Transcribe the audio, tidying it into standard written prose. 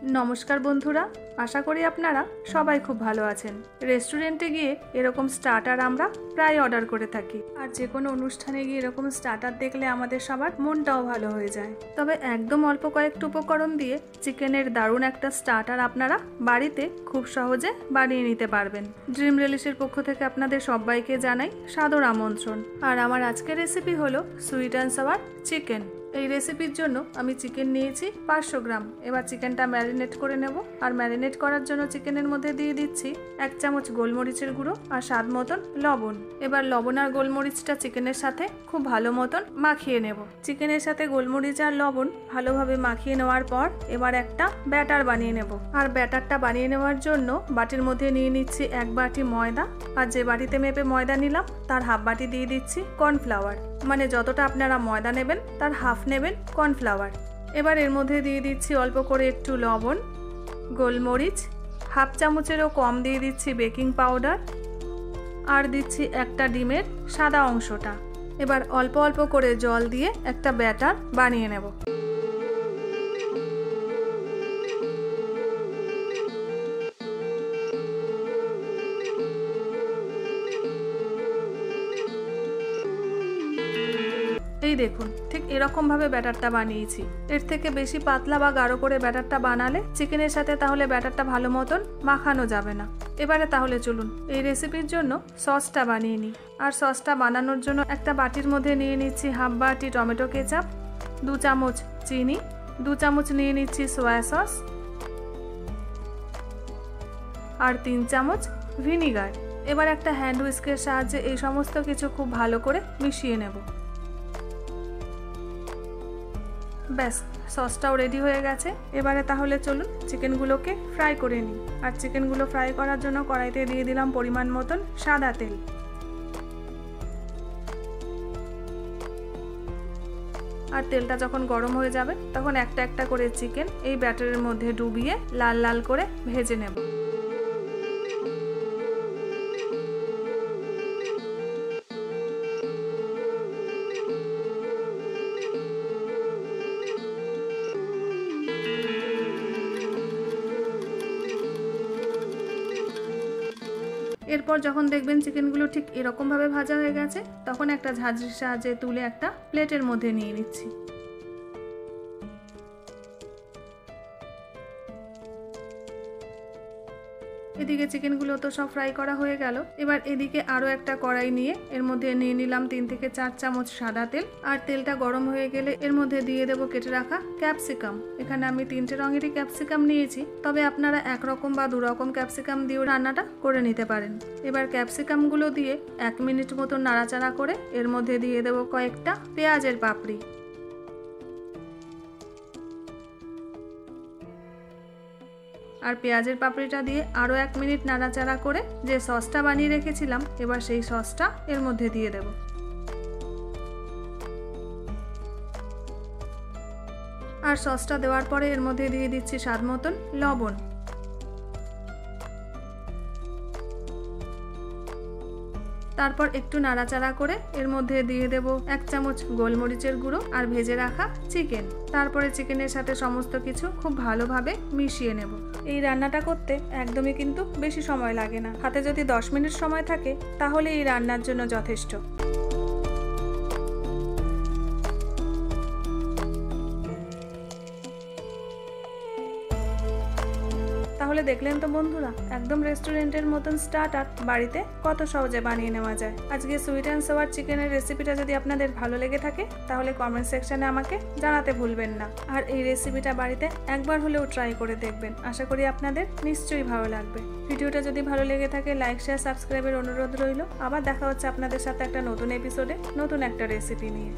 নমস্কার বন্ধুরা, আশা করি আপনারা সবাই খুব ভালো আছেন। রেস্টুরেন্টে গিয়ে এরকম স্টার্টার আমরা প্রায় অর্ডার করে থাকি, আর যে কোনো অনুষ্ঠানে গিয়ে এরকম স্টার্টার দেখলে আমাদের সবার মনটাও ভালো হয়ে যায়। তবে একদম অল্প কয়েকটা উপকরণ দিয়ে চিকেনের দারুণ একটা স্টার্টার আপনারা বাড়িতে খুব সহজে বানিয়ে নিতে পারবেন। ড্রিম রিলিশের পক্ষ থেকে আপনাদের সবাইকে জানাই সাদর আমন্ত্রণ। আর আমার আজকের রেসিপি হলো সুইট অ্যান্ড সাওয়ার চিকেন। এই রেসিপির জন্য আমি চিকেন নিয়েছি 500 গ্রাম। এবার চিকেনটা ম্যারিনেট করে নেব। আর ম্যারিনেট করার জন্য চিকেনের মধ্যে দিয়ে দিচ্ছি 1 চামচ গোলমরিচের গুঁড়ো আর স্বাদ মতন লবণ। এবার লবণ আর গোলমরিচটা চিকেনের সাথে খুব ভালো মতন মাখিয়ে নেব। চিকেনের সাথে গোলমরিচ আর লবণ ভালোভাবে মাখিয়ে নেওয়ার পর এবার একটা ব্যাটার বানিয়ে নেব। আর ব্যাটারটা বানিয়ে নেওয়ার জন্য বাটির মধ্যে নিয়ে নিচ্ছি 1 বাটি ময়দা, আর যে বাটিতে মেপে ময়দা নিলাম তার হাফ বাটি দিয়ে দিচ্ছি কর্নফ্লাওয়ার। মানে যতটা আপনারা ময়দা নেবেন তার হাফ নেবেন কর্নফ্লাওয়ার। এবার এর মধ্যে দিয়ে দিচ্ছি অল্প করে একটু লবণ, গোলমরিচ, হাফ চামচেরও কম দিয়ে দিচ্ছি বেকিং পাউডার, আর দিচ্ছি একটা ডিমের সাদা অংশটা। এবার অল্প অল্প করে জল দিয়ে একটা ব্যাটার বানিয়ে নেব। এই দেখুন, ঠিক এরকম ভাবে ব্যাটারটা বানিয়েছি। এর থেকে বেশি পাতলা বা গাঢ় করে ব্যাটারটা বানালে চিকেনের সাথে তাহলে ব্যাটারটা ভালো মতন মাখানো যাবে না। এবারে তাহলে চলুন এই রেসিপির জন্য সসটা বানিয়ে নিই। আর সসটা বানানোর জন্য একটা বাটির মধ্যে নিয়ে নিচ্ছি হাফ বাটি টমেটো কেচাপ, 2 চামচ চিনি, 2 চামচ নিয়ে নিচ্ছি সয়া সস, আর 3 চামচ ভিনিগার। এবার একটা হ্যান্ড হুইস্কের সাহায্যে এই সমস্ত কিছু খুব ভালো করে মিশিয়ে নেব। ব্যাস, সসটাও রেডি হয়ে গেছে। এবারে তাহলে চলুন চিকেনগুলোকে ফ্রাই করে নিই। আর চিকেনগুলো ফ্রাই করার জন্য কড়াইতে দিয়ে দিলাম পরিমাণ মতন সাদা তেল। আর তেলটা যখন গরম হয়ে যাবে তখন একটা একটা করে চিকেন এই ব্যাটারের মধ্যে ডুবিয়ে লাল লাল করে ভেজে নেব। এরপর যখন দেখবেন চিকেনগুলো ঠিক এরকম ভাবে ভাজা হয়ে গেছে তখন একটা ঝাঁঝরির সাহায্যে তুলে একটা প্লেটের মধ্যে নিয়ে নিচ্ছি। এদিকে চিকেনগুলো তো সব ফ্রাই করা হয়ে গেল। এবার এদিকে আরো একটা কড়াই নিয়ে এর মধ্যে নিয়ে নিলাম 3 থেকে 4 চামচ সাদা তেল। আর তেলটা গরম হয়ে গেলে এর মধ্যে দিয়ে দেবো কেটে রাখা ক্যাপসিকাম। এখানে আমি 3টে রঙেরই ক্যাপসিকাম নিয়েছি, তবে আপনারা 1 রকম বা 2 রকম ক্যাপসিকাম দিয়েও রান্নাটা করে নিতে পারেন। এবার ক্যাপসিকামগুলো দিয়ে 1 মিনিট মতো নাড়াচাড়া করে এর মধ্যে দিয়ে দেবো কয়েকটা পেঁয়াজের পাপড়ি। আর পেঁয়াজের পাপড়িটা দিয়ে আরও 1 মিনিট নাড়াচাড়া করে যে সসটা বানিয়ে রেখেছিলাম এবার সেই সসটা এর মধ্যে দিয়ে দেব। আর সসটা দেওয়ার পরে এর মধ্যে দিয়ে দিচ্ছি স্বাদ মতন লবণ। তারপর একটু নাড়াচাড়া করে এর মধ্যে দিয়ে দেব 1 চামচ গোলমরিচের গুঁড়ো আর ভেজে রাখা চিকেন। তারপরে চিকেনের সাথে সমস্ত কিছু খুব ভালোভাবে মিশিয়ে নেব। এই রান্নাটা করতে একদমই কিন্তু বেশি সময় লাগে না। হাতে যদি 10 মিনিট সময় থাকে তাহলে এই রান্নার জন্য যথেষ্ট। তাহলে দেখলেন তো বন্ধুরা, একদম রেস্টুরেন্টের মতন স্টার্টার বাড়িতে কত সহজে বানিয়ে নেওয়া যায়। আজকে সুইট অ্যান্ড সাওয়ার চিকেনের রেসিপিটা যদি আপনাদের ভালো লেগে থাকে তাহলে কমেন্ট সেকশনে আমাকে জানাতে ভুলবেন না। আর এই রেসিপিটা বাড়িতে একবার হলেও ট্রাই করে দেখবেন, আশা করি আপনাদের নিশ্চয়ই ভালো লাগবে। ভিডিওটা যদি ভালো লেগে থাকে লাইক শেয়ার সাবস্ক্রাইবের অনুরোধ রইল। আবার দেখা হচ্ছে আপনাদের সাথে একটা নতুন এপিসোডে নতুন একটা রেসিপি নিয়ে।